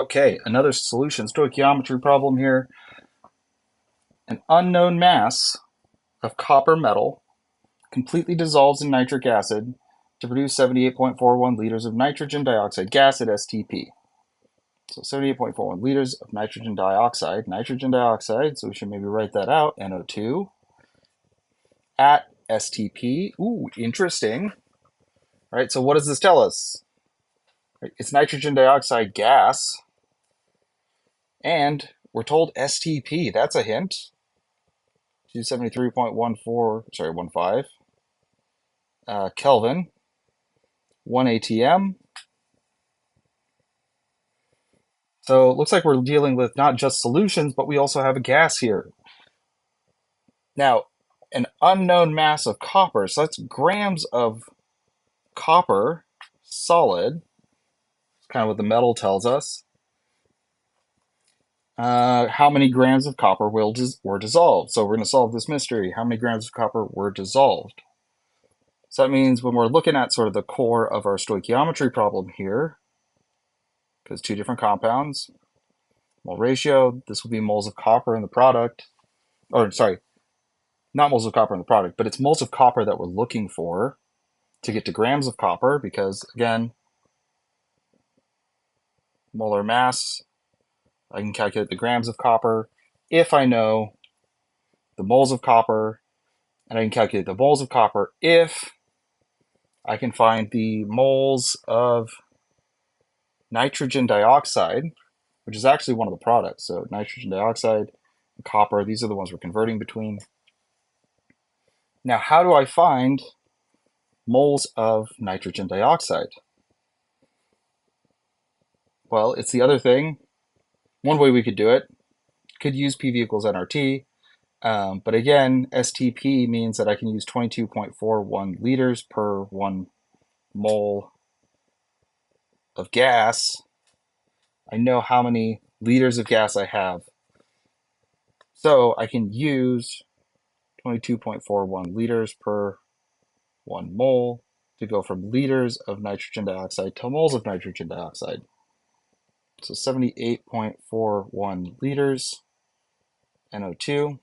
Okay, another solution stoichiometry problem here. An unknown mass of copper metal completely dissolves in nitric acid to produce 78.41 liters of nitrogen dioxide gas at STP. So 78.41 liters of nitrogen dioxide, so we should maybe write that out, NO2, at STP. Ooh, interesting. Right, so what does this tell us? It's nitrogen dioxide gas, and we're told STP. That's a hint. 273.14, sorry, 15 Kelvin, 1 atm. So it looks like we're dealing with not just solutions, but we also have a gas here. Now, an unknown mass of copper, so that's grams of copper solid, kind of what the metal tells us. How many grams of copper were dissolved? So we're going to solve this mystery. How many grams of copper were dissolved? So that means when we're looking at sort of the core of our stoichiometry problem here, because two different compounds, mole ratio, this will be moles of copper in the product, or sorry, not moles of copper in the product, but it's moles of copper that we're looking for to get to grams of copper, because again, molar mass, I can calculate the grams of copper if I know the moles of copper, and I can calculate the moles of copper if I can find the moles of nitrogen dioxide, which is actually one of the products. So nitrogen dioxide and copper, these are the ones we're converting between. Now, how do I find moles of nitrogen dioxide? Well, it's the other thing. One way we could do it, could use PV equals nRT, but again, STP means that I can use 22.41 liters per 1 mole of gas. I know how many liters of gas I have. So I can use 22.41 liters per 1 mole to go from liters of nitrogen dioxide to moles of nitrogen dioxide. So 78.41 liters NO2.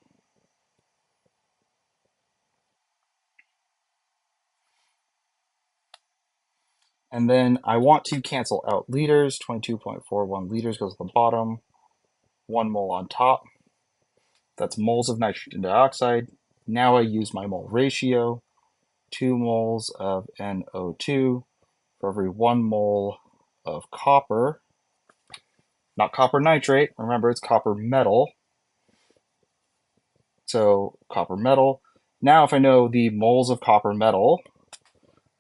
And then I want to cancel out liters. 22.41 liters goes to the bottom. 1 mole on top. That's moles of nitrogen dioxide. Now I use my mole ratio. 2 moles of NO2 for every 1 mole of copper. Not copper nitrate. Remember, it's copper metal. So copper metal. Now if I know the moles of copper metal,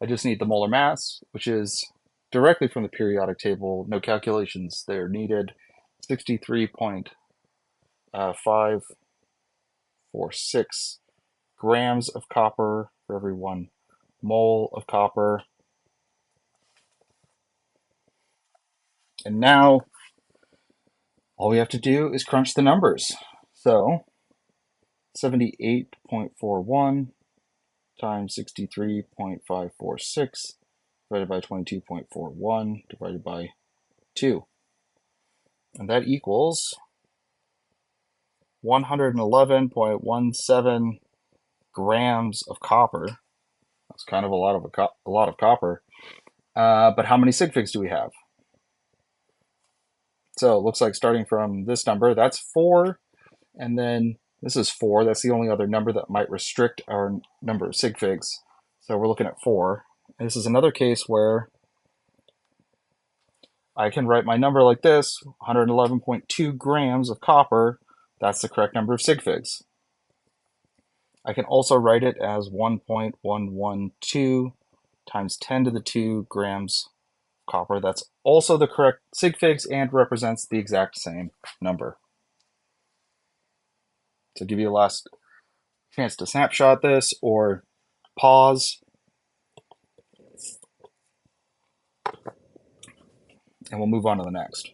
I just need the molar mass, which is directly from the periodic table. No calculations there needed. 63.546 grams of copper for every 1 mole of copper. And now all we have to do is crunch the numbers. So 78.41 times 63.546 divided by 22.41 divided by 2. And that equals 111.17 grams of copper. That's kind of a lot of copper. But how many sig figs do we have? So it looks like starting from this number, that's 4, and then this is 4. That's the only other number that might restrict our number of sig figs. So we're looking at 4. And this is another case where I can write my number like this, 111.2 grams of copper. That's the correct number of sig figs. I can also write it as 1.112 times 10 to the 2 grams copper. That's also the correct sig figs and represents the exact same number. To give you a last chance to snapshot this or pause, and we'll move on to the next.